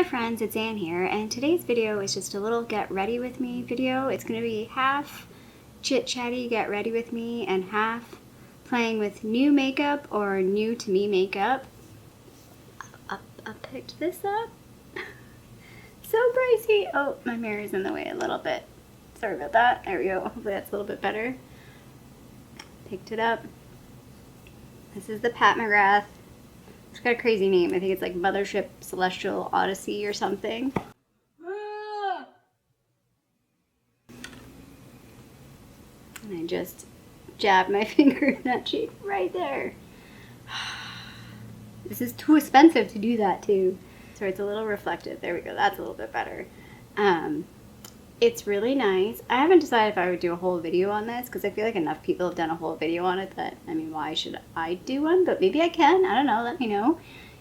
Hi friends, it's Anne here, and today's video is just a little get ready with me video. It's going to be half chit-chatty get ready with me and half playing with new makeup or new to me makeup. I picked this up. So pricey. Oh, my mirror's in the way a little bit. Sorry about that. There we go. Hopefully that's a little bit better. Picked it up. This is the Pat McGrath. It's got a crazy name. I think it's like Mthrshp Celestial Odessey or something. And I just jabbed my finger in that shape right there. This is too expensive to do that too. So it's a little reflective. There we go. That's a little bit better. It's really nice. I haven't decided if I would do a whole video on this because I feel like enough people have done a whole video on it that, I mean, why should I do one? But maybe I can. I don't know. Let me know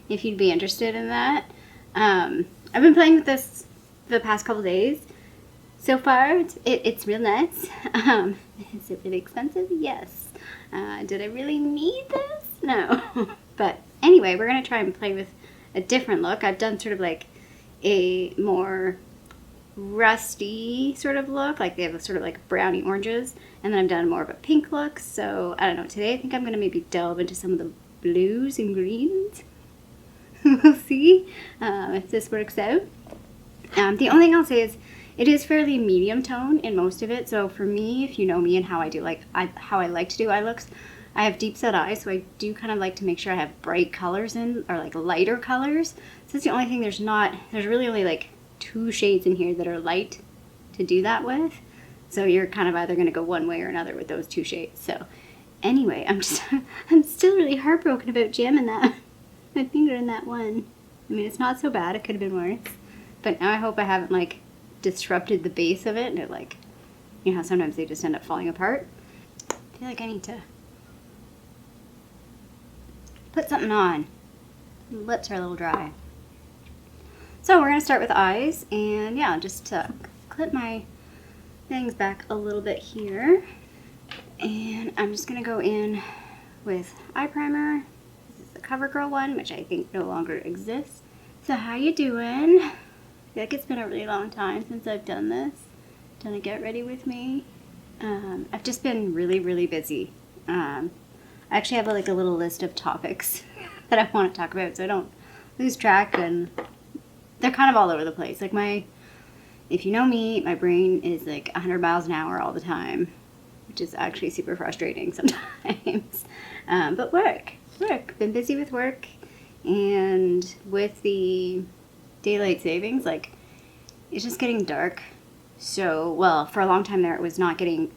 if you'd be interested in that. I've been playing with this the past couple days. So far, it's real nice. Is it really expensive? Yes. Did I really need this? No. But anyway, we're going to try and play with a different look. I've done sort of like a more rusty sort of look, like they have sort of like browny oranges, and then I've done more of a pink look. So I don't know, today I think I'm going to maybe delve into some of the blues and greens. We'll see if this works out. The only thing I'll say is it is fairly medium tone in most of it. So for me, if you know me and how I do how I like to do eye looks, I have deep set eyes, so I do kind of like to make sure I have bright colors in, or like lighter colors. So that's the only thing. There's really only like 2 shades in here that are light to do that with. So you're kind of either going to go one way or another with those 2 shades. So anyway, I'm still really heartbroken about jamming my finger in that one. I mean, it's not so bad. It could have been worse. But now I hope I haven't like disrupted the base of it and it, like, you know how sometimes they just end up falling apart. I feel like I need to put something on. My lips are a little dry. So we're going to start with eyes, and yeah, just clip my things back a little bit here. And I'm just going to go in with eye primer. This is the Covergirl one, which I think no longer exists. So how you doing? I feel like it's been a really long time since I've done this. Done a get ready with me. I've just been really, really busy. I actually have like a little list of topics that I want to talk about, so I don't lose track, and they're kind of all over the place. Like if you know me, my brain is like 100 miles an hour all the time, which is actually super frustrating sometimes. But work. Been busy with work, and with the daylight savings, like it's just getting dark. So, well, for a long time there, it was not getting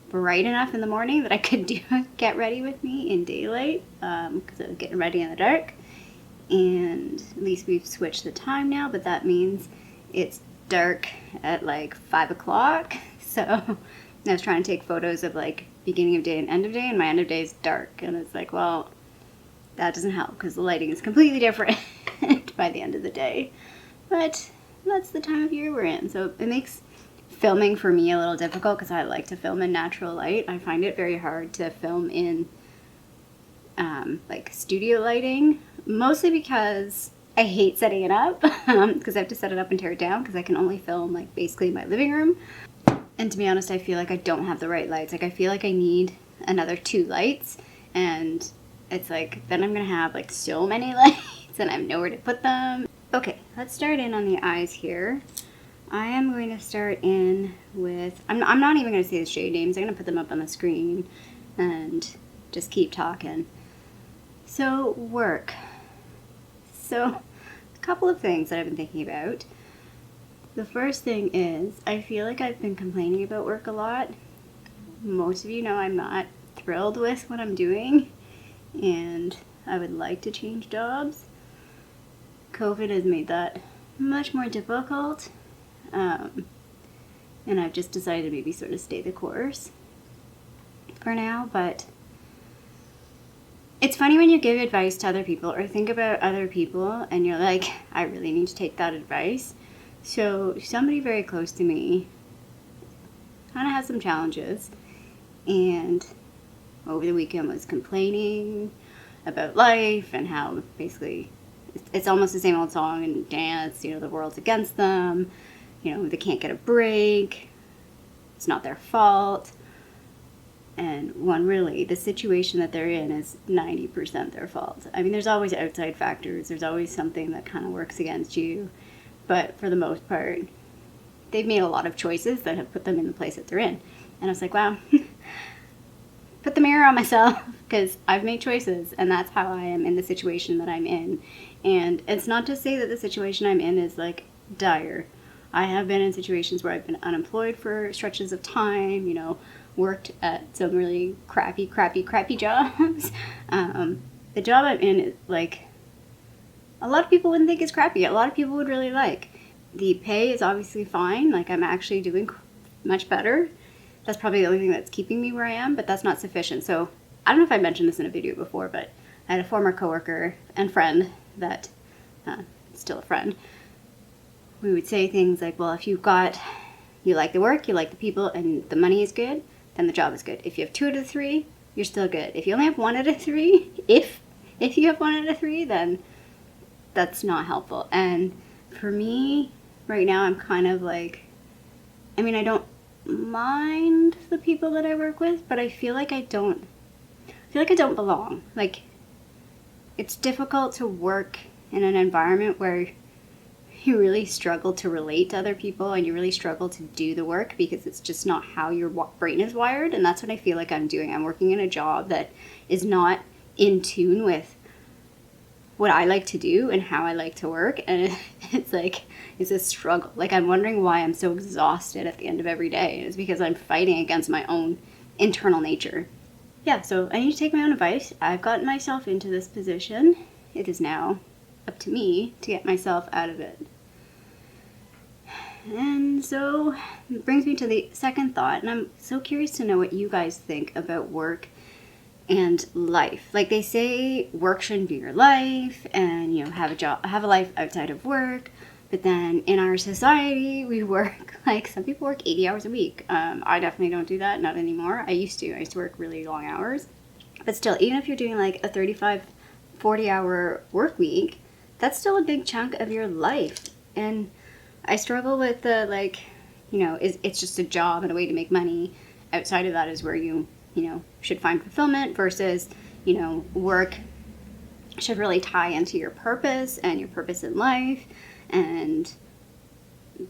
bright enough in the morning that I could do get ready with me in daylight, because I was getting ready in the dark. And at least we've switched the time now, but that means it's dark at like 5 o'clock. So I was trying to take photos of like beginning of day and end of day, and my end of day is dark. And it's like, well, that doesn't help because the lighting is completely different by the end of the day. But that's the time of year we're in. So it makes filming for me a little difficult because I like to film in natural light. I find it very hard to film in like studio lighting, mostly because I hate setting it up because I have to set it up and tear it down because I can only film like basically my living room. And to be honest, I feel like I don't have the right lights. Like I feel like I need another 2 lights, and it's like then I'm gonna have like so many lights and I have nowhere to put them. Okay, let's start in on the eyes here. I am going to start in with, I'm not even going to say the shade names. I'm going to put them up on the screen and just keep talking. So, work. So, a couple of things that I've been thinking about. The first thing is, I feel like I've been complaining about work a lot. Most of you know I'm not thrilled with what I'm doing, and I would like to change jobs. COVID has made that much more difficult. And I've just decided to maybe sort of stay the course for now, but it's funny when you give advice to other people or think about other people and you're like, I really need to take that advice. So somebody very close to me kind of has some challenges, and over the weekend was complaining about life and how basically it's almost the same old song and dance, you know, the world's against them, you know, they can't get a break, it's not their fault. And when really the situation that they're in is 90% their fault. I mean, there's always outside factors, there's always something that kind of works against you, but for the most part, they've made a lot of choices that have put them in the place that they're in. And I was like, wow, put the mirror on myself, because I've made choices, and that's how I am in the situation that I'm in. And it's not to say that the situation I'm in is like dire. I have been in situations where I've been unemployed for stretches of time, you know, worked at some really crappy jobs. The job I'm in is like, a lot of people wouldn't think it's crappy. A lot of people would really like. The pay is obviously fine. Like, I'm actually doing much better. That's probably the only thing that's keeping me where I am, but that's not sufficient. So I don't know if I mentioned this in a video before, but I had a former coworker and friend that, still a friend. We would say things like, well, if you like the work, you like the people, and the money is good, then the job is good. If you have 2 out of 3, you're still good. If you only have 1 out of 3, if you have 1 out of 3, then that's not helpful. And for me, right now, I'm kind of like, I mean, I don't mind the people that I work with, but I feel like I don't belong. Like, it's difficult to work in an environment where you really struggle to relate to other people and you really struggle to do the work because it's just not how your brain is wired. And that's what I feel like I'm doing. I'm working in a job that is not in tune with what I like to do and how I like to work. And it's like, it's a struggle. Like, I'm wondering why I'm so exhausted at the end of every day. It's because I'm fighting against my own internal nature. Yeah, so I need to take my own advice. I've gotten myself into this position. It is now up to me to get myself out of it. And so it brings me to the second thought, and I'm so curious to know what you guys think about work and life. Like, they say work shouldn't be your life, and, you know, have a life outside of work. But then in our society, we work, like, some people work 80 hours a week. I definitely don't do that, not anymore. I used to work really long hours. But still, even if you're doing like a 35, 40-hour work week, that's still a big chunk of your life. And I struggle with the, like, you know, it's just a job and a way to make money. Outside of that is where you know, should find fulfillment, versus, you know, work should really tie into your purpose and your purpose in life and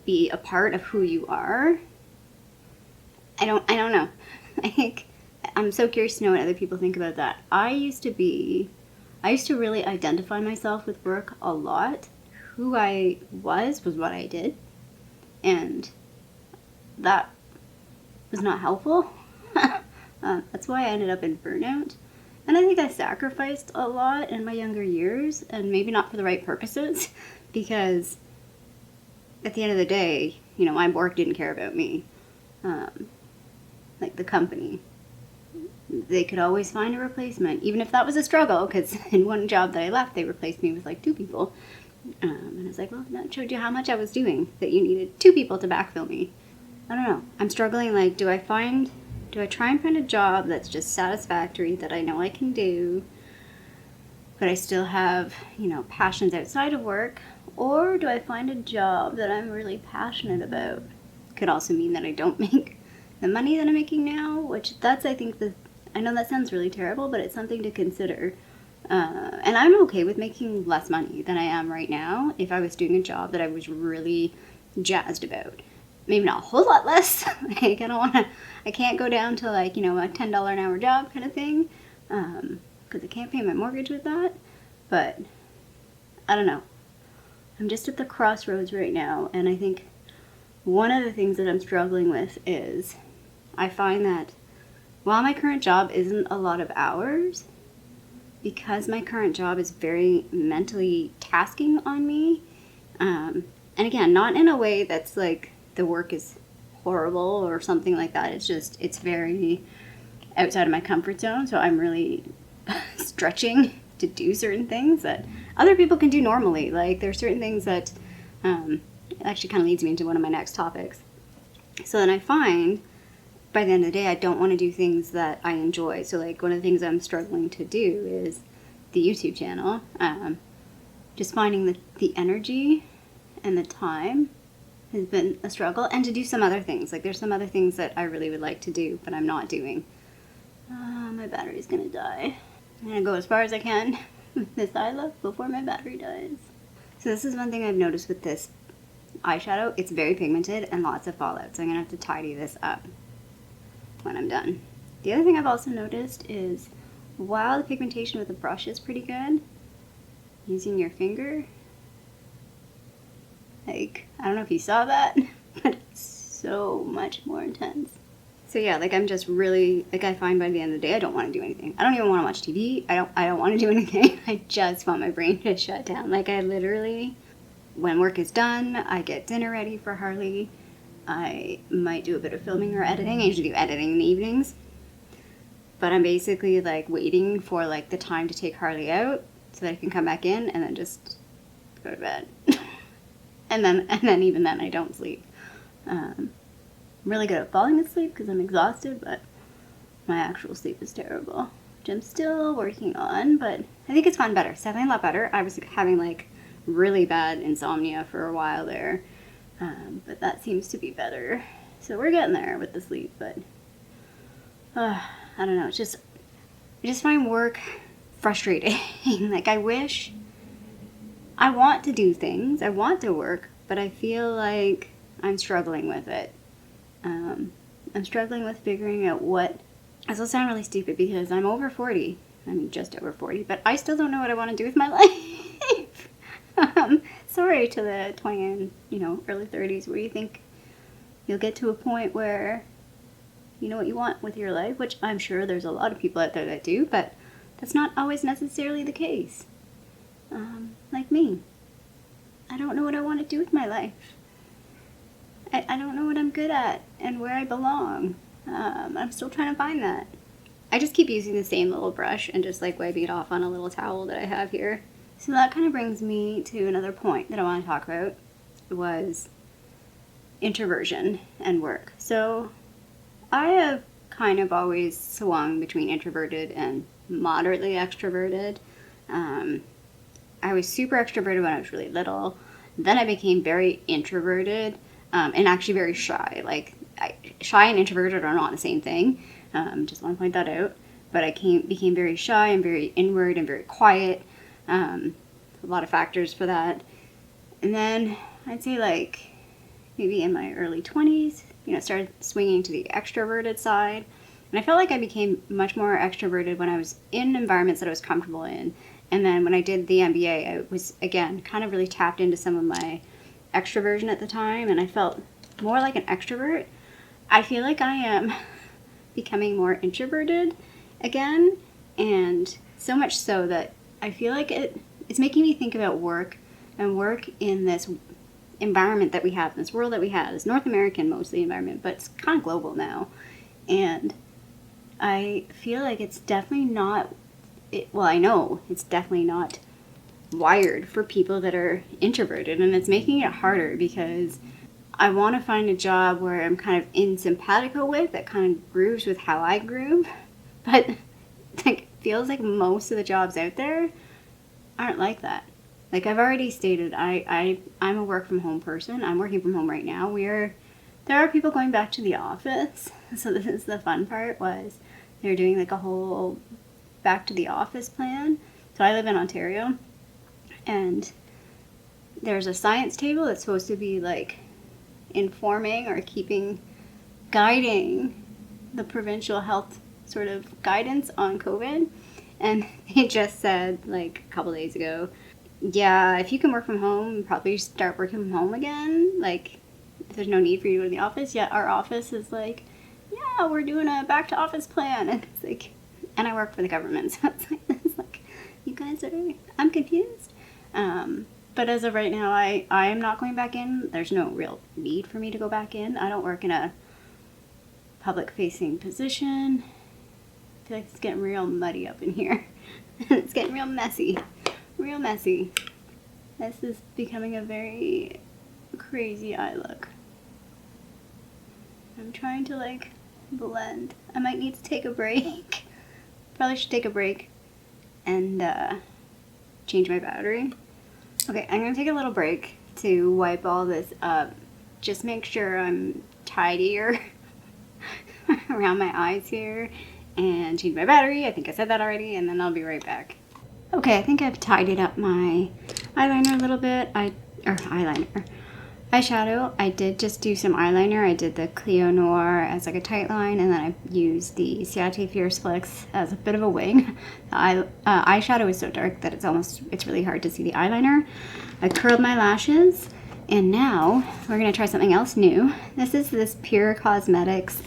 be a part of who you are. I don't know. I'm so curious to know what other people think about that. I used to really identify myself with work a lot. Who I was what I did. And that was not helpful. That's why I ended up in burnout. And I think I sacrificed a lot in my younger years, and maybe not for the right purposes, because at the end of the day, you know, my work didn't care about me. Like the company, they could always find a replacement, even if that was a struggle, because in one job that I left, they replaced me with like 2 people. And I was like, well, that showed you how much I was doing, that you needed 2 people to backfill me. I don't know. I'm struggling, like, do I try and find a job that's just satisfactory, that I know I can do, but I still have, you know, passions outside of work? Or do I find a job that I'm really passionate about? Could also mean that I don't make the money that I'm making now, which that's, I think, I know that sounds really terrible, but it's something to consider. And I'm okay with making less money than I am right now if I was doing a job that I was really jazzed about. Maybe not a whole lot less. Like, I can't go down to, like, you know, a $10 an hour job kind of thing, because I can't pay my mortgage with that. But I don't know. I'm just at the crossroads right now, and I think one of the things that I'm struggling with is I find that while my current job isn't a lot of hours, because my current job is very mentally tasking on me, and again, not in a way that's like the work is horrible or something like that. It's very outside of my comfort zone, so I'm really stretching to do certain things that other people can do normally. Like, there's certain things that actually kind of leads me into one of my next topics. So then I find by the end of the day, I don't want to do things that I enjoy. So, like, one of the things I'm struggling to do is the YouTube channel. just finding the energy and the time has been a struggle, and to do some other things. Like, there's some other things that I really would like to do, but I'm not doing. My battery's gonna die. I'm gonna go as far as I can with this eye look before my battery dies. So this is one thing I've noticed with this eyeshadow. It's very pigmented and lots of fallout, so I'm gonna have to tidy this up when I'm done. The other thing I've also noticed is, while the pigmentation with the brush is pretty good, using your finger, like, I don't know if you saw that, but it's so much more intense. So yeah, like, I'm just really, like, I find by the end of the day I don't want to do anything. I don't even want to watch TV. I don't want to do anything. I just want my brain to shut down. Like, I literally, when work is done, I get dinner ready for Harley. I might do a bit of filming or editing. I usually do editing in the evenings. But I'm basically, like, waiting for, like, the time to take Harley out so that I can come back in and then just go to bed. and then even then I don't sleep. I'm really good at falling asleep because I'm exhausted, but my actual sleep is terrible, which I'm still working on, but I think it's gotten better. It's definitely a lot better. I was having, like, really bad insomnia for a while there, but that seems to be better. So we're getting there with the sleep, but I don't know. I just find work frustrating. Like, I wish, I want to do things, I want to work, but I feel like I'm struggling with it. I'm struggling with figuring out what, this will sound really stupid because I'm over 40. I mean, just over 40, but I still don't know what I want to do with my life. Sorry to the 20 and, early 30s where you think you'll get to a point where you know what you want with your life, which I'm sure there's a lot of people out there that do, but that's not always necessarily the case. Like me. I don't know what I want to do with my life. I don't know what I'm good at and where I belong. I'm still trying to find that. I just keep using the same little brush and just, like, wiping it off on a little towel that I have here. So that kind of brings me to another point that I want to talk about, was introversion and work. So I have kind of always swung between introverted and moderately extroverted. I was super extroverted when I was really little. Then I became very introverted, and actually very shy. Like, shy and introverted are not the same thing. Just want to point that out. But I became very shy and very inward and very quiet. A lot of factors for that. And then I'd say, like, maybe in my early 20s, started swinging to the extroverted side. And I felt like I became much more extroverted when I was in environments that I was comfortable in. And then when I did the MBA, I was, again, kind of really tapped into some of my extroversion at the time, and I felt more like an extrovert. I feel like I am becoming more introverted again, and so much so that I feel like it's making me think about work, and work in this environment that we have, this world that we have, this North American mostly environment, but it's kind of global now. And I feel like it's definitely not, I know it's definitely not wired for people that are introverted, and it's making it harder because I want to find a job where I'm kind of in simpatico with, that kind of grooves with how I groove, but like, feels like most of the jobs out there aren't like that. Like, I've already stated, I'm a work from home person. I'm working from home right now. There are people going back to the office, so this is the fun part, was they're doing like a whole back to the office plan. So I live in Ontario, and there's a science table that's supposed to be like informing or guiding the provincial health sort of guidance on COVID. And they just said, like, a couple days ago, yeah, if you can work from home, probably start working from home again. Like, if there's no need for you to go to the office. Yet our office is like, yeah, we're doing a back to office plan. And it's like, and I work for the government, so it's like you guys are, I'm confused. But as of right now, I am not going back in. There's no real need for me to go back in. I don't work in a public-facing position. I feel like it's getting real muddy up in here. It's getting real messy. Real messy. This is becoming a very crazy eye look. I'm trying to, like, blend. I might need to take a break. Probably should take a break and change my battery. Okay, I'm gonna take a little break to wipe all this up. Just make sure I'm tidier around my eyes here and change my battery. I think I said that already, and then I'll be right back. Okay, I think I've tidied up my eyeliner a little bit. Eyeshadow. I did just do some eyeliner. I did the Cleo Noir as like a tight line, and then I used the Ciate Fierce Flex as a bit of a wing. The eyeshadow is so dark that it's really hard to see the eyeliner. I curled my lashes, and now we're gonna try something else new. This Pure Cosmetics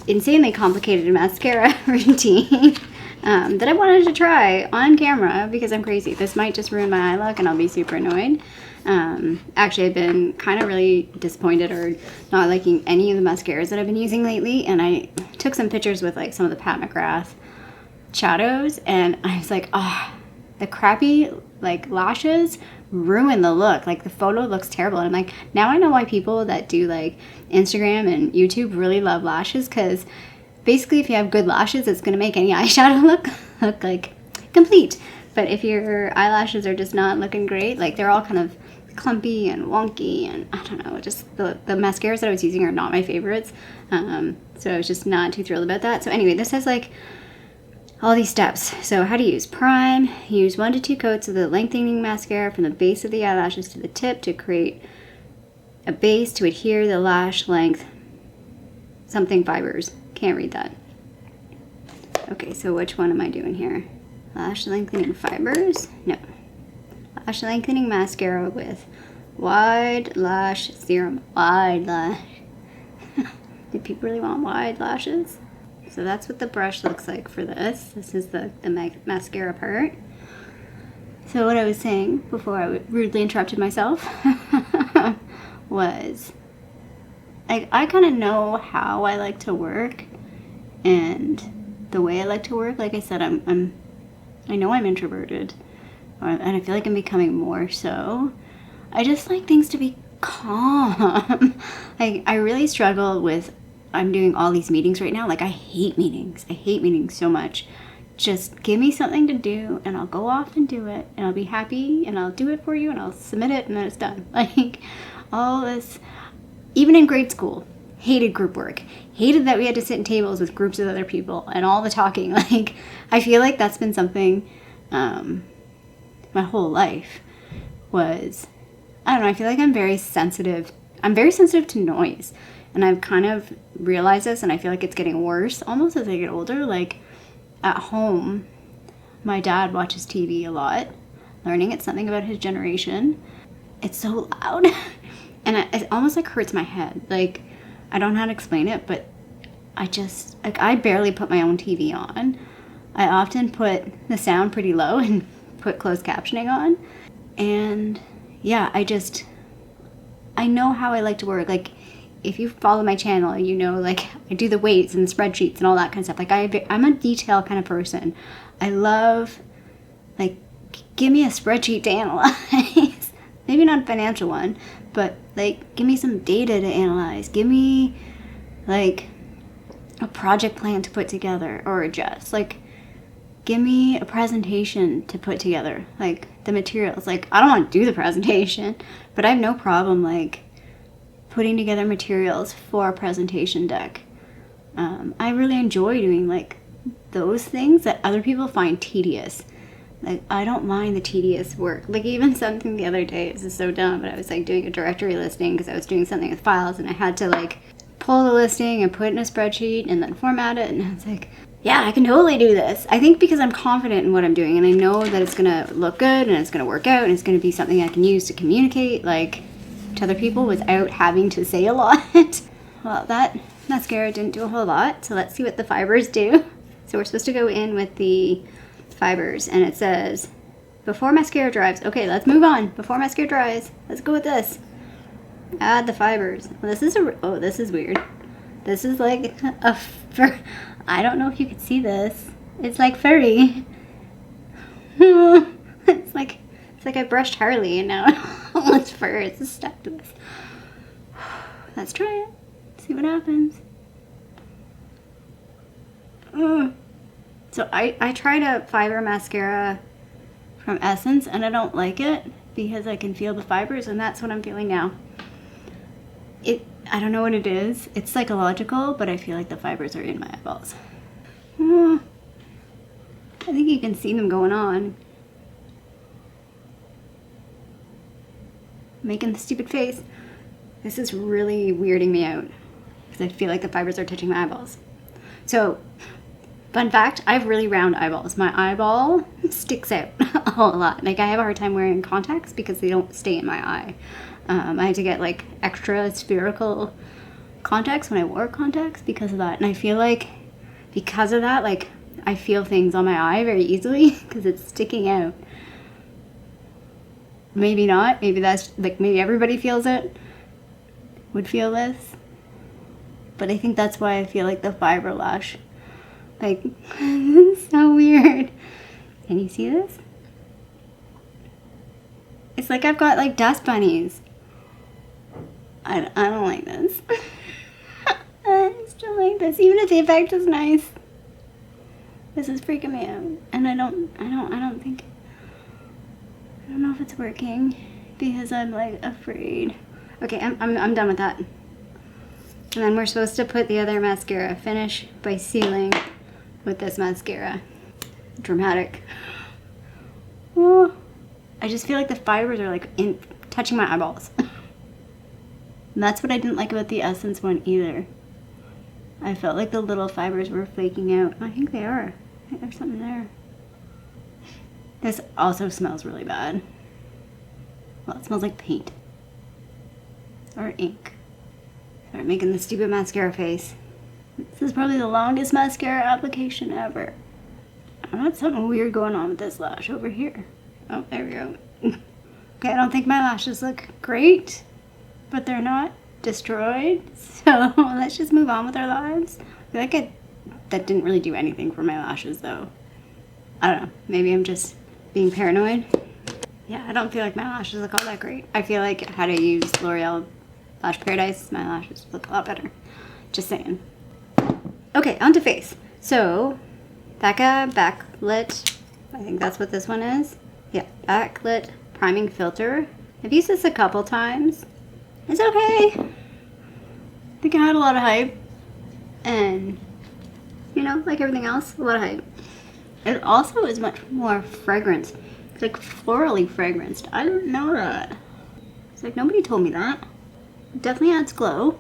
insanely complicated mascara routine that I wanted to try on camera because I'm crazy. This might just ruin my eye look and I'll be super annoyed. Actually, I've been kind of really disappointed or not liking any of the mascaras that I've been using lately, and I took some pictures with like some of the Pat McGrath shadows, and I was like, the crappy like lashes ruin the look. Like the photo looks terrible, and I'm like, now I know why people that do like Instagram and YouTube really love lashes, because basically if you have good lashes, it's going to make any eyeshadow look like complete. But if your eyelashes are just not looking great, like they're all kind of clumpy and wonky, and I don't know, just the mascaras that I was using are not my favorites. So I was just not too thrilled about that. So anyway, this has like all these steps. So how to use: prime, use 1 to 2 coats of the lengthening mascara from the base of the eyelashes to the tip to create a base to adhere the lash length something fibers. Can't read that. Okay, so which one am I doing here? Lash lengthening fibers? No. Lash lengthening mascara with wide lash serum. Wide lash. Do people really want wide lashes? So that's what the brush looks like for this. This is the mascara part. So what I was saying before I rudely interrupted myself was I kind of know how I like to work and the way I like to work. Like I said, I know I'm introverted, and I feel like I'm becoming more so. I just like things to be calm. I really struggle with, I'm doing all these meetings right now. Like I hate meetings. I hate meetings so much. Just give me something to do and I'll go off and do it, and I'll be happy and I'll do it for you and I'll submit it and then it's done. Like all this, even in grade school, hated group work. Hated that we had to sit in tables with groups of other people and all the talking. Like, I feel like that's been something my whole life was, I don't know, I feel like I'm very sensitive. I'm very sensitive to noise. And I've kind of realized this, and I feel like it's getting worse almost as I get older. Like, at home, my dad watches TV a lot, learning it's something about his generation. It's so loud. And it almost like hurts my head. Like, I don't know how to explain it, but I just, like, I barely put my own TV on. I often put the sound pretty low and put closed captioning on. And yeah, I know how I like to work. Like, if you follow my channel, you know, like, I do the weights and the spreadsheets and all that kind of stuff. Like, I'm a detail kind of person. I love, like, give me a spreadsheet to analyze. Maybe not a financial one, but, like, give me some data to analyze. Give me, like, a project plan to put together or adjust. Like, give me a presentation to put together. Like, the materials. Like, I don't want to do the presentation, but I have no problem, like, putting together materials for a presentation deck. I really enjoy doing, like, those things that other people find tedious. Like, I don't mind the tedious work. Like, even something the other day, this is so dumb, but I was, like, doing a directory listing because I was doing something with files, and I had to, like, pull the listing and put it in a spreadsheet and then format it, and I was like, yeah, I can totally do this. I think because I'm confident in what I'm doing, and I know that it's gonna look good, and it's gonna work out, and it's gonna be something I can use to communicate, like, to other people without having to say a lot. Well, that mascara didn't do a whole lot, so let's see what the fibers do. So we're supposed to go in with the fibers, and it says, before mascara dries. Okay, let's move on. Before mascara dries, let's go with this. Add the fibers. Well, this is weird. This is like a fur. I don't know if you could see this. It's like furry. It's like I brushed Harley and now all its fur is stuck to this. Let's try it. See what happens. So I tried a fiber mascara from Essence, and I don't like it because I can feel the fibers, and that's what I'm feeling now. I don't know what it is. It's psychological, but I feel like the fibers are in my eyeballs. I think you can see them going on. Making the stupid face. This is really weirding me out because I feel like the fibers are touching my eyeballs. So, fun fact, I have really round eyeballs. My eyeball sticks out a whole lot. Like, I have a hard time wearing contacts because they don't stay in my eye. I had to get like extra spherical contacts when I wore contacts because of that. And I feel like because of that, like, I feel things on my eye very easily because it's sticking out. Maybe not. Maybe that's like, maybe everybody feels it, would feel this. But I think that's why I feel like the fiber lash, like, so weird. Can you see this? It's like I've got like dust bunnies. I don't like this. I just don't like this. Even if the effect is nice, this is freaking me out. And I don't know if it's working because I'm like afraid. Okay, I'm done with that. And then we're supposed to put the other mascara, finish by sealing with this mascara. Dramatic. Oh, I just feel like the fibers are like touching my eyeballs. And that's what I didn't like about the Essence one either. I felt like the little fibers were flaking out. I think they are. I think there's something there. This also smells really bad. Well, it smells like paint. Or ink. Start making the stupid mascara face. This is probably the longest mascara application ever. I got something weird going on with this lash over here. Oh, there we go. Okay, I don't think my lashes look great, but they're not destroyed. So let's just move on with our lives. I feel like that didn't really do anything for my lashes though. I don't know. Maybe I'm just being paranoid. Yeah, I don't feel like my lashes look all that great. I feel like had I used L'Oreal Lash Paradise, my lashes look a lot better. Just saying. Okay, on to face. So, Becca Backlit, I think that's what this one is. Yeah, Backlit Priming Filter. I've used this a couple times. It's okay. I think I had a lot of hype. And, you know, like everything else, a lot of hype. It also is much more fragrance. It's like florally fragranced. I didn't know that. It's like nobody told me that. It definitely adds glow.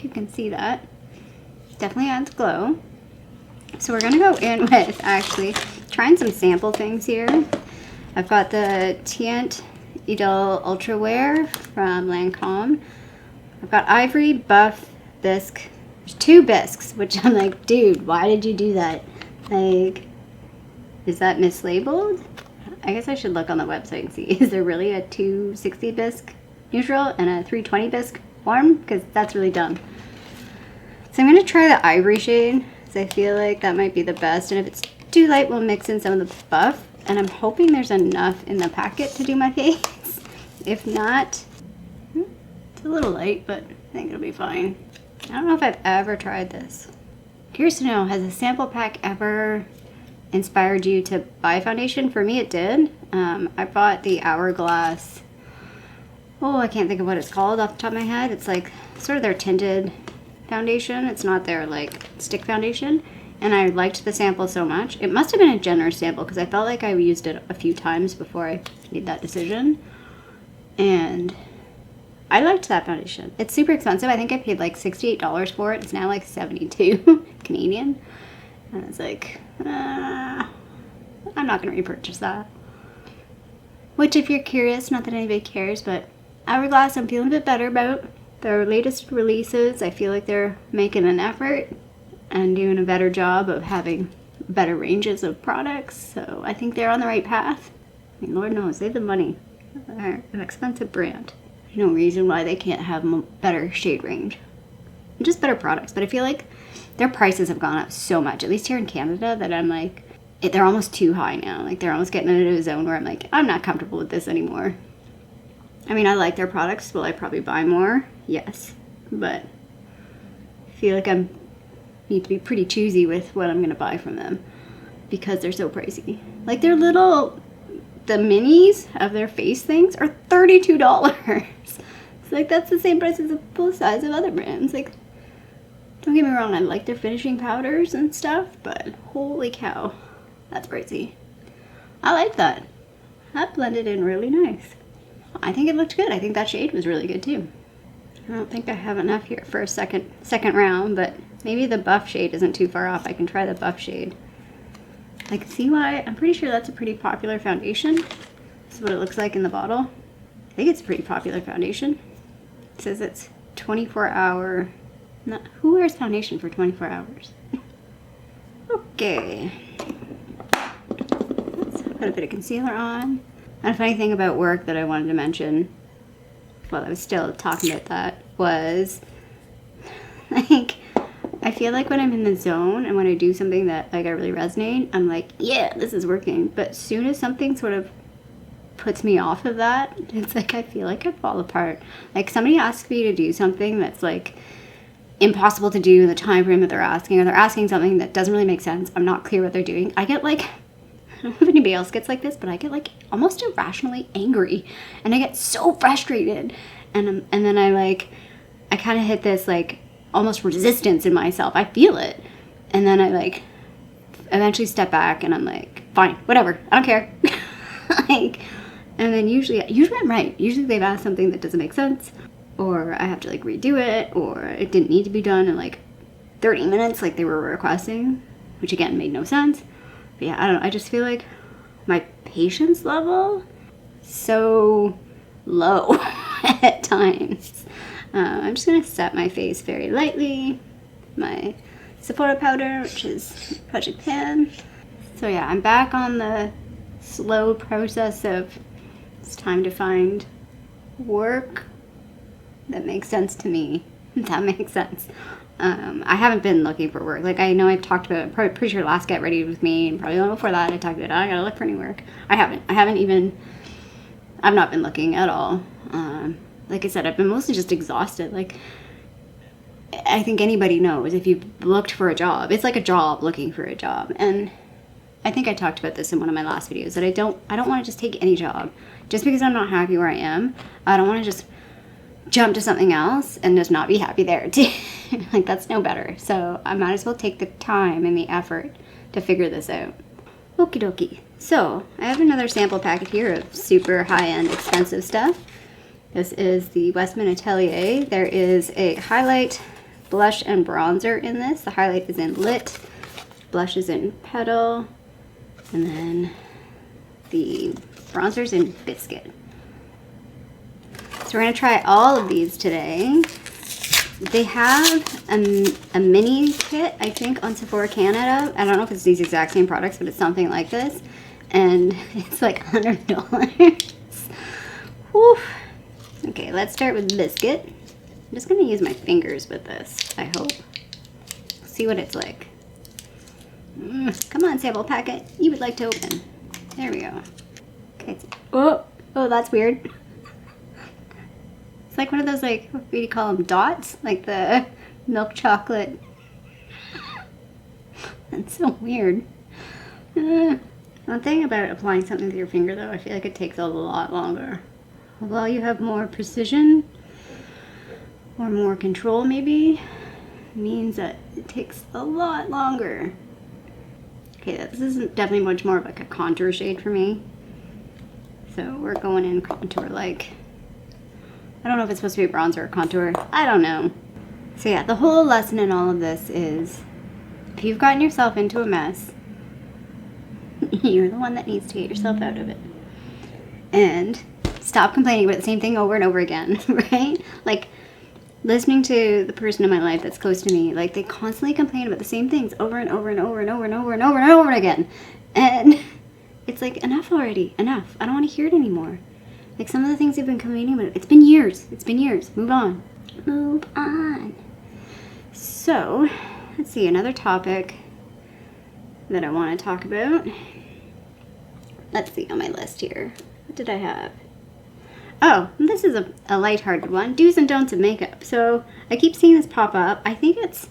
You can see that. Definitely adds glow. So we're gonna go in with actually trying some sample things here. I've got the Teint Idole Ultra Wear from Lancome. I've got Ivory, Buff, Bisque. There's 2 bisques, which I'm like, dude, why did you do that? Like, is that mislabeled? I guess I should look on the website and see. Is there really a 260 bisque neutral and a 320 bisque warm? Because that's really dumb. So I'm going to try the Ivory shade, because I feel like that might be the best. And if it's too light, we'll mix in some of the Buff. And I'm hoping there's enough in the packet to do my face. If not, it's a little light, but I think it'll be fine. I don't know if I've ever tried this. Curious to know, has a sample pack ever inspired you to buy foundation? For me, it did. I bought the Hourglass. Oh, I can't think of what it's called off the top of my head. It's like sort of their tinted foundation. It's not their like stick foundation. And I liked the sample so much. It must have been a generous sample because I felt like I used it a few times before I made that decision. And I liked that foundation. It's super expensive. I think I paid like $68 for it. It's now like $72 Canadian. And I was like, I'm not going to repurchase that. Which, if you're curious, not that anybody cares, but Hourglass, I'm feeling a bit better about. Their latest releases, I feel like they're making an effort and doing a better job of having better ranges of products. So I think they're on the right path. I mean, Lord knows, they have the money. They're an expensive brand. There's no reason why they can't have better shade range. And just better products. But I feel like their prices have gone up so much, at least here in Canada, that I'm like, they're almost too high now. Like, they're almost getting into a zone where I'm like, I'm not comfortable with this anymore. I mean, I like their products. Will I probably buy more? Yes. But I feel like I need to be pretty choosy with what I'm going to buy from them because they're so pricey. Like, their little the minis of their face things are $32. It's like, that's the same price as the full size of other brands. Like, don't get me wrong, I like their finishing powders and stuff, but holy cow, that's pricey. I like that. That blended in really nice. I think it looked good. I think that shade was really good too. I don't think I have enough here for a second round, but maybe the buff shade isn't too far off. I can try the buff shade. I can see why. I'm pretty sure that's a pretty popular foundation. This is what it looks like in the bottle. I think it's a pretty popular foundation. It says it's 24-hour. Who wears foundation for 24 hours? Okay. Let's put a bit of concealer on. And a funny thing about work that I wanted to mention while I was still talking about that was, like, I feel like when I'm in the zone and when I do something that like I really resonate, I'm like, yeah, this is working. But as soon as something sort of puts me off of that, it's like I feel like I fall apart. Like, somebody asks me to do something that's like impossible to do in the time frame that they're asking, or they're asking something that doesn't really make sense. I'm not clear what they're doing. I get like, I don't know if anybody else gets like this, but I get like almost irrationally angry, and I get so frustrated, and then I kind of hit this like almost resistance in myself. I feel it, and then I like eventually step back, and I'm like, fine, whatever, I don't care. Like, and then usually I'm right. Usually they've asked something that doesn't make sense, or I have to like redo it, or it didn't need to be done in like 30 minutes like they were requesting, which again made no sense. But yeah, I don't know, I just feel like my patience level so low at times. I'm just gonna set my face very lightly. My Sephora powder, which is Project Pan. So yeah, I'm back on the slow process of it's time to find work that makes sense to me. That makes sense. I haven't been looking for work. Like, I know I've talked about it, pretty sure last Get Ready With Me, and probably the one before that I talked about, I gotta look for new work. I've not been looking at all. Like I said, I've been mostly just exhausted. Like, I think anybody knows if you've looked for a job, it's like a job looking for a job. And I think I talked about this in one of my last videos, that I don't want to just take any job. Just because I'm not happy where I am, I don't want to just jump to something else and just not be happy there too. Like, that's no better. So I might as well take the time and the effort to figure this out. Okie dokie. So I have another sample packet here of super high-end expensive stuff. This is the Westman Atelier. There is a highlight, blush, and bronzer in this. The highlight is in Lit, blush is in Petal, and then the bronzer's in Biscuit. So we're going to try all of these today. They have a mini kit, I think, on Sephora Canada. I don't know if it's these exact same products, but it's something like this. And it's like $100. Whew. Okay, let's start with Biscuit. I'm just going to use my fingers with this, I hope. See what it's like. Come on, sample packet. You would like to open. There we go. Okay. Oh, that's weird. It's like one of those, like, what do you call them, dots? Like the milk chocolate. That's so weird. One thing about applying something to your finger, though, I feel like it takes a lot longer. Although you have more precision or more control, maybe, it means that it takes a lot longer. Okay, this is definitely much more of like a contour shade for me. So we're going in contour, like, I don't know if it's supposed to be bronzer or contour. I don't know. So yeah, the whole lesson in all of this is, if you've gotten yourself into a mess, you're the one that needs to get yourself out of it. And stop complaining about the same thing over and over again, right? Like, listening to the person in my life that's close to me, like, they constantly complain about the same things over and over and over and over and over and over and over again. And it's like, enough already, enough. I don't want to hear it anymore. Like, some of the things they've been complaining about, it's been years. It's been years. Move on. Move on. So, let's see, another topic that I want to talk about. Let's see on my list here. What did I have? Oh, this is a lighthearted one. Do's and don'ts of makeup. So, I keep seeing this pop up. I think it's,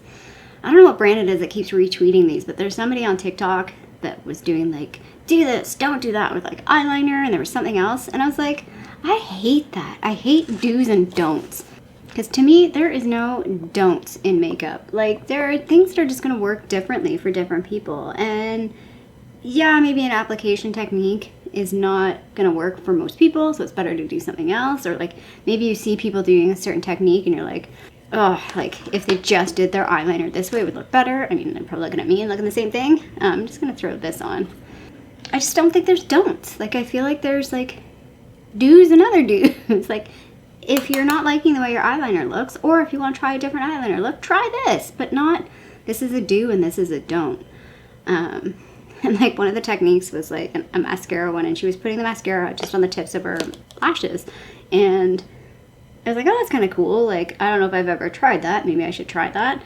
I don't know what brand it is that keeps retweeting these, but there's somebody on TikTok that was doing, like, do this, don't do that with like eyeliner, and there was something else, and I was like, I hate that. I hate do's and don'ts. Because to me, there is no don'ts in makeup. Like, there are things that are just going to work differently for different people. And yeah, maybe an application technique is not going to work for most people, so it's better to do something else. Or like, maybe you see people doing a certain technique and you're like, oh, like if they just did their eyeliner this way, it would look better. I mean, they're probably looking at me and looking the same thing. I'm just going to throw this on. I just don't think there's don'ts. Like, I feel like there's like do's and other do's. Like, if you're not liking the way your eyeliner looks, or if you want to try a different eyeliner look, try this, but not this is a do and this is a don't. And like one of the techniques was like a mascara one, and she was putting the mascara just on the tips of her lashes, and I was like, oh, that's kind of cool. Like, I don't know if I've ever tried that. Maybe I should try that.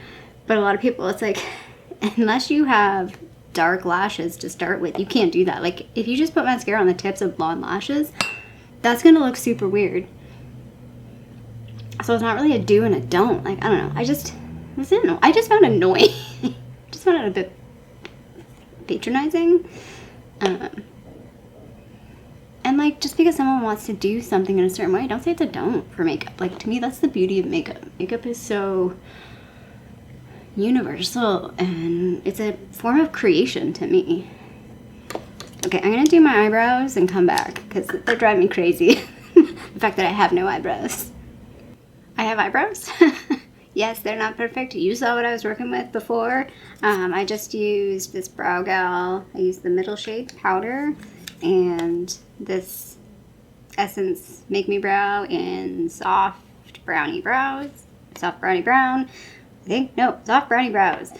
But a lot of people, it's like, unless you have dark lashes to start with, you can't do that. Like, if you just put mascara on the tips of blonde lashes, that's gonna look super weird. So it's not really a do and a don't. Like, I don't know. I just found it annoying. Just found it a bit patronizing. And like, just because someone wants to do something in a certain way, don't say it's a don't for makeup. Like, to me, that's the beauty of makeup. Makeup is so universal, and it's a form of creation to me. Okay, I'm gonna do my eyebrows and come back, because they're driving me crazy. The fact that I have no eyebrows. I have eyebrows. Yes, they're not perfect. You saw what I was working with before. I just used this Brow Gal. I used the Mthrshp powder and this Essence Make Me Brow in Soft Browny Brows. Soft Browny Brown. I think, no, Soft Browny Brows.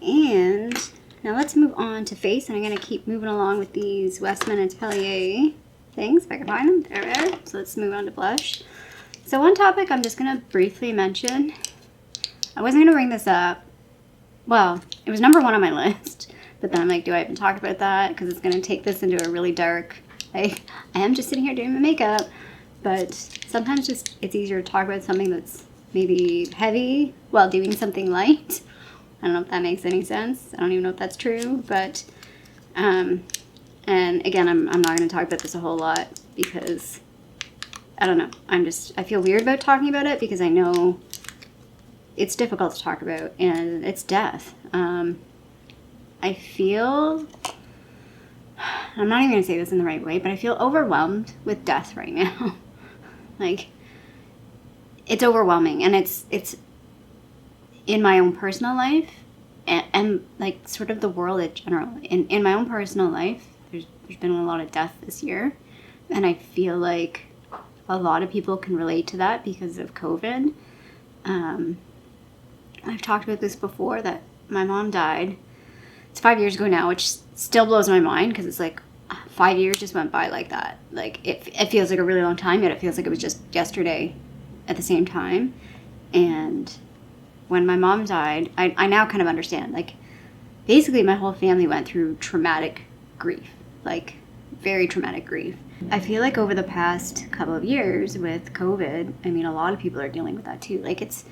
And now let's move on to face, and I'm going to keep moving along with these Westman Atelier things, if I can find them. There. So let's move on to blush. So one topic I'm just going to briefly mention. I wasn't going to bring this up. Well, it was number 1 on my list. But then I'm like, do I even talk about that? Because it's going to take this into a really dark, like, I am just sitting here doing my makeup. But sometimes just it's easier to talk about something that's maybe heavy while doing something light. I don't know if that makes any sense. I don't even know if that's true. But, and again, I'm not going to talk about this a whole lot because I don't know. I feel weird about talking about it because I know it's difficult to talk about, and it's death. I feel, I'm not even going to say this in the right way, but I feel overwhelmed with death right now. Like, it's overwhelming, and it's in my own personal life, and like sort of the world in general. In my own personal life, there's been a lot of death this year, and I feel like a lot of people can relate to that because of COVID. I've talked about this before, that my mom died. It's 5 years ago now, which still blows my mind because it's like 5 years just went by like that. Like, it feels like a really long time, yet it feels like it was just yesterday at the same time. And when my mom died, I now kind of understand. Like, basically my whole family went through traumatic grief, like very traumatic grief. I feel like over the past couple of years with COVID, I mean, a lot of people are dealing with that too. Like, it's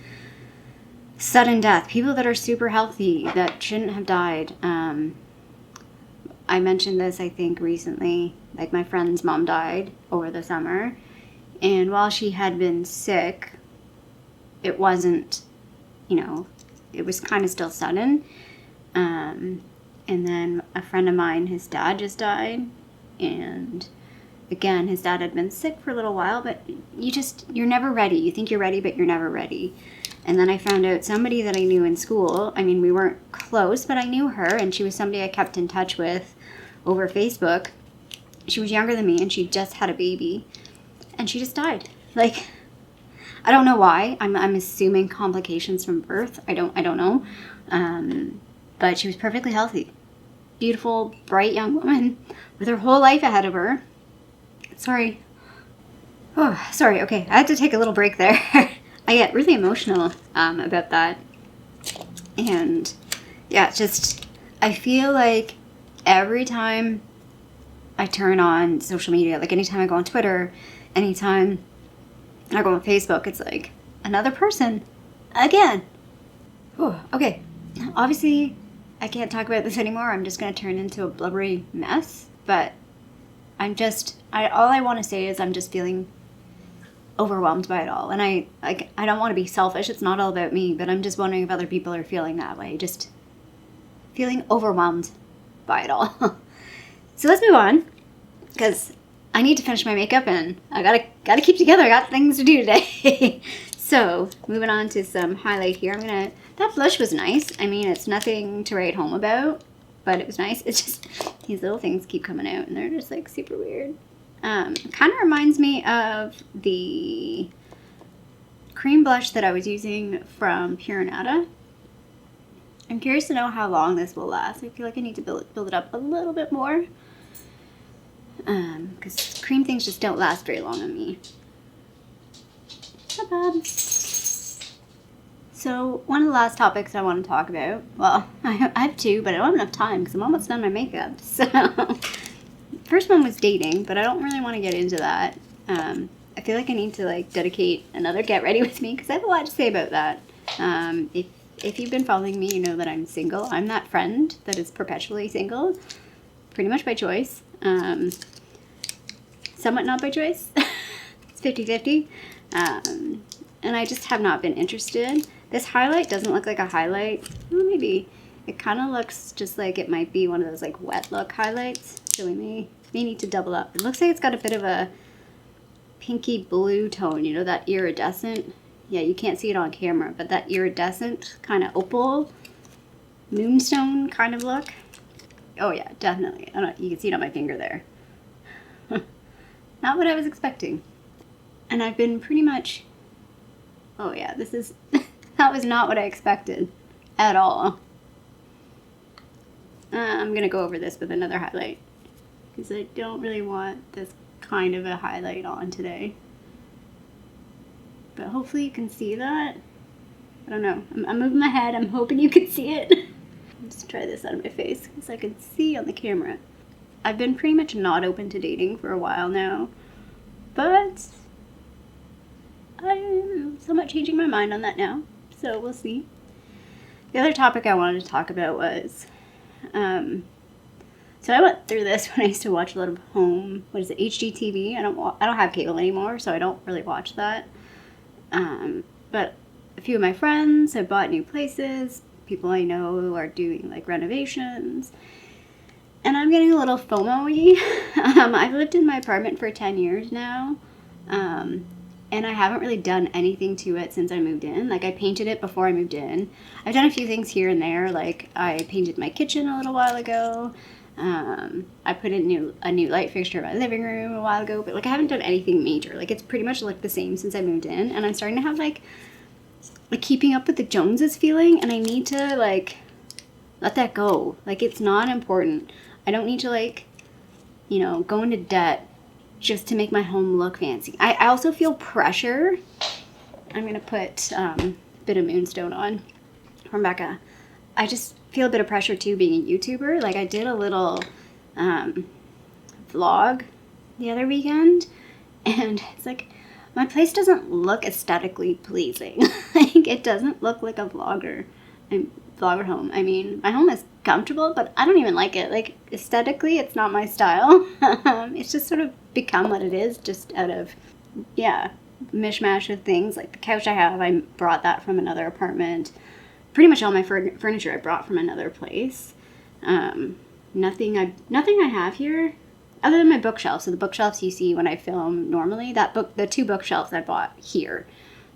sudden death. People that are super healthy that shouldn't have died. I mentioned this, I think, recently. Like, my friend's mom died over the summer. And while she had been sick, it wasn't, it was kind of still sudden. And then a friend of mine, his dad just died. And again, his dad had been sick for a little while, but you're never ready. You think you're ready, but you're never ready. And then I found out somebody that I knew in school. I mean, we weren't close, but I knew her, and she was somebody I kept in touch with over Facebook. She was younger than me, and she just had a baby, and she just died. Like, I don't know why. I'm assuming complications from birth. I don't know. But she was perfectly healthy. Beautiful, bright young woman with her whole life ahead of her. Sorry. Oh, sorry. Okay, I had to take a little break there. I get really emotional about that. And yeah, I feel like every time I turn on social media, like anytime I go on Twitter, anytime I go on Facebook, it's like another person again. Oh, okay. Obviously, I can't talk about this anymore. I'm just going to turn into a blubbery mess. but all I want to say is I'm just feeling overwhelmed by it all. And I don't want to be selfish. It's not all about me, but I'm just wondering if other people are feeling that way. Just feeling overwhelmed by it all. So let's move on, because I need to finish my makeup and I gotta keep together. I got things to do today. So moving on to some highlight here. That blush was nice. I mean, it's nothing to write home about, but it was nice. It's just these little things keep coming out and they're just like super weird. Kind of reminds me of the cream blush that I was using from Pure Nata. I'm curious to know how long this will last. I feel like I need to build it up a little bit more. Because cream things just don't last very long on me. Not bad. So, one of the last topics I want to talk about, well, I have two, but I don't have enough time because I'm almost done my makeup. So, first one was dating, but I don't really want to get into that. I feel like I need to like dedicate another get ready with me because I have a lot to say about that. If you've been following me, you know that I'm single. I'm that friend that is perpetually single, pretty much by choice. Somewhat not by choice. It's 50-50. And I just have not been interested. This highlight doesn't look like a highlight. Well, maybe. It kind of looks just like it might be one of those like wet look highlights. So we may need to double up. It looks like it's got a bit of a pinky blue tone. You know, that iridescent. Yeah, you can't see it on camera, but that iridescent kind of opal moonstone kind of look. Oh yeah, definitely. I don't know, you can see it on my finger there. Not what I was expecting. And I've been pretty much... Oh yeah, this is... That was not what I expected. At all. I'm going to go over this with another highlight. Because I don't really want this kind of a highlight on today. But hopefully you can see that. I don't know. I'm moving my head. I'm hoping you can see it. Let's try this out of my face because I can see on the camera. I've been pretty much not open to dating for a while now, but I'm somewhat changing my mind on that now, so we'll see. The other topic I wanted to talk about was, so I went through this when I used to watch a lot of home, HGTV. I don't have cable anymore, so I don't really watch that. But a few of my friends have bought new places. People I know are doing like renovations. And I'm getting a little FOMO-y. I've lived in my apartment for 10 years now. And I haven't really done anything to it since I moved in. Like, I painted it before I moved in. I've done a few things here and there. Like, I painted my kitchen a little while ago. I put in a new light fixture in my living room a while ago. But, like, I haven't done anything major. Like, it's pretty much, like, the same since I moved in. And I'm starting to have, like keeping up with the Joneses feeling. And I need to, like, let that go. Like, it's not important. I don't need to, like, you know, go into debt just to make my home look fancy. I also feel pressure. I'm going to put a bit of Moonstone on from Becca. I just feel a bit of pressure, too, being a YouTuber. Like, I did a little vlog the other weekend, and it's like, my place doesn't look aesthetically pleasing. Like, it doesn't look like a vlogger home. I mean, my home is comfortable, but I don't even like it. Like, aesthetically, it's not my style. It's just sort of become what it is, just out of, mishmash of things. Like, the couch I have, I brought that from another apartment. Pretty much all my furniture I brought from another place. Nothing I have here, other than my bookshelves. So the bookshelves you see when I film normally, the two bookshelves I bought here.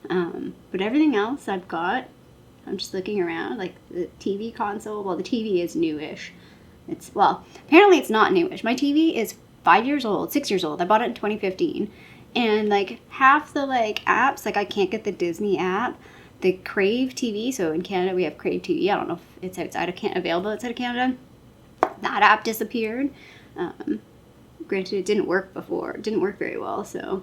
But everything else I've got, I'm just looking around, like the TV console. Well, the TV is newish. Apparently it's not newish. My TV is 6 years old. I bought it in 2015. And, like, half the, like, apps, like, I can't get the Disney app. The Crave TV, so in Canada we have Crave TV. I don't know if it's available outside of Canada. That app disappeared. Granted, it didn't work before. It didn't work very well, so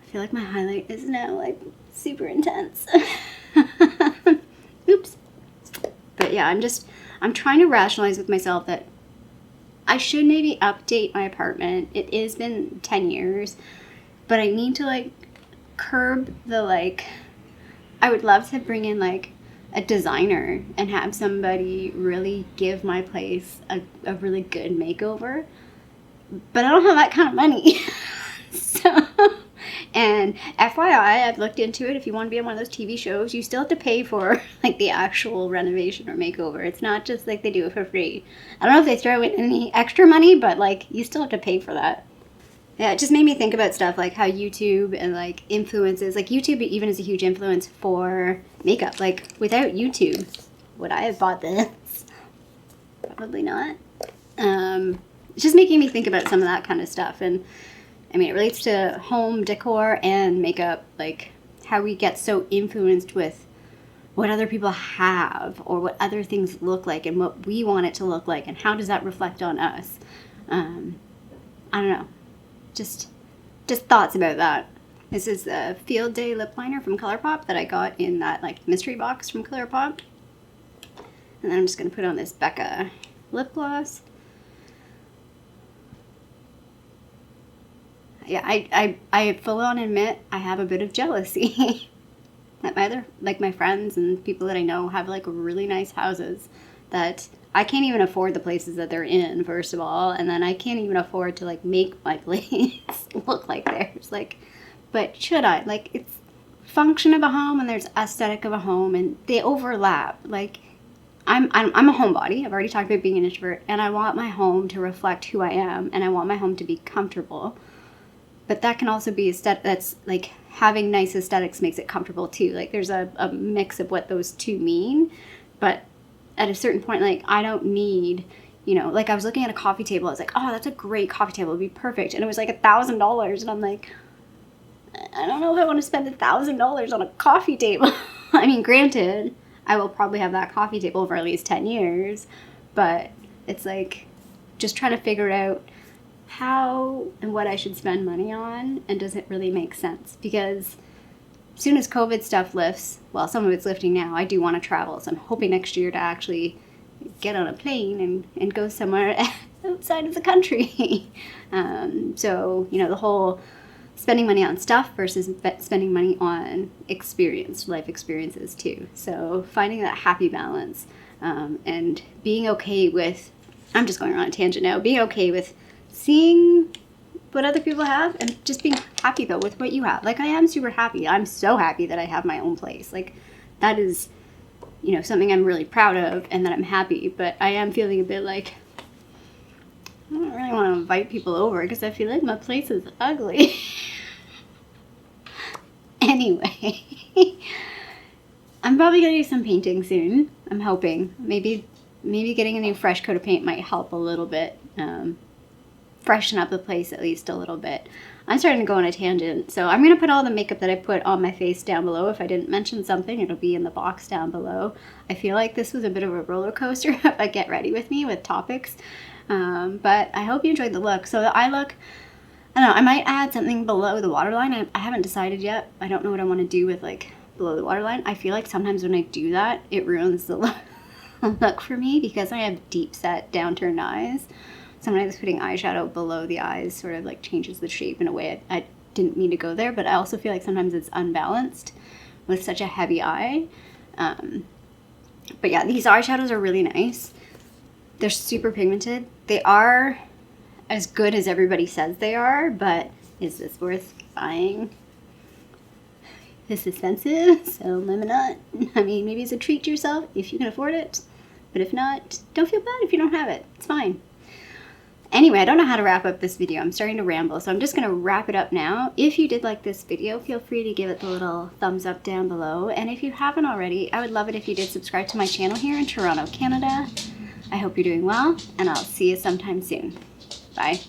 I feel like my highlight is now, like, super intense. Oops. But yeah, I'm trying to rationalize with myself that I should maybe update my apartment. It has been 10 years, but I need to, like, curb the, like, I would love to bring in, like, a designer and have somebody really give my place a really good makeover. but I don't have that kind of money. So, and FYI, I've looked into it. If you want to be on one of those TV shows, you still have to pay for like the actual renovation or makeover. It's not just like they do it for free. I don't know if they throw in any extra money, but like you still have to pay for that. Yeah, it just made me think about stuff like how YouTube and like influences, like YouTube even is a huge influence for makeup. Like without YouTube, would I have bought this? Probably not. It's just making me think about some of that kind of stuff. And I mean, it relates to home decor and makeup, like how we get so influenced with what other people have or what other things look like and what we want it to look like and how does that reflect on us. I don't know. Just thoughts about that. This is the Field Day lip liner from ColourPop that I got in that like mystery box from ColourPop. And then I'm just going to put on this Becca lip gloss. Yeah, I full on admit I have a bit of jealousy that my friends and people that I know have like really nice houses that I can't even afford the places that they're in, first of all, and then I can't even afford to like make my place look like theirs. Like, but should I? Like, it's function of a home and there's aesthetic of a home and they overlap. Like, I'm a homebody. I've already talked about being an introvert, and I want my home to reflect who I am, and I want my home to be comfortable. But that can also be that's like having nice aesthetics makes it comfortable too. Like there's a mix of what those two mean. But at a certain point, like I don't need, you know, like I was looking at a coffee table. I was like, oh, that's a great coffee table. It'd be perfect. And it was like $1,000. And I'm like, I don't know if I want to spend $1,000 on a coffee table. I mean, granted, I will probably have that coffee table for at least 10 years. But it's like just trying to figure out how and what I should spend money on, and does it really make sense? Because as soon as COVID stuff lifts, well, some of it's lifting now, I do want to travel. So I'm hoping next year to actually get on a plane and go somewhere outside of the country. So, you know, the whole spending money on stuff versus spending money on life experiences too. So finding that happy balance and being okay with, I'm just going on a tangent now, being okay with seeing what other people have and just being happy though with what you have. Like I am super happy. I'm so happy that I have my own place. Like that is, you know, something I'm really proud of and that I'm happy. But I am feeling a bit like I don't really want to invite people over because I feel like my place is ugly. Anyway, I'm probably gonna do some painting soon. I'm hoping maybe getting a new fresh coat of paint might help a little bit. Freshen up the place at least a little bit. I'm starting to go on a tangent, so I'm going to put all the makeup that I put on my face down below. If I didn't mention something, it'll be in the box down below. I feel like this was a bit of a roller coaster if I get ready with me with topics, but I hope you enjoyed the look. So the eye look, I don't know, I might add something below the waterline. I haven't decided yet. I don't know what I want to do with like below the waterline. I feel like sometimes when I do that, it ruins the look for me because I have deep set downturned eyes. Sometimes putting eyeshadow below the eyes sort of like changes the shape in a way I didn't mean to go there, but I also feel like sometimes it's unbalanced with such a heavy eye. But yeah, these eyeshadows are really nice. They're super pigmented. They are as good as everybody says they are, but is this worth buying? This is expensive, so maybe not. I mean, maybe it's a treat to yourself if you can afford it, but if not, don't feel bad if you don't have it. It's fine. Anyway, I don't know how to wrap up this video. I'm starting to ramble, so I'm just going to wrap it up now. If you did like this video, feel free to give it the little thumbs up down below. And if you haven't already, I would love it if you did subscribe to my channel here in Toronto, Canada. I hope you're doing well, and I'll see you sometime soon. Bye.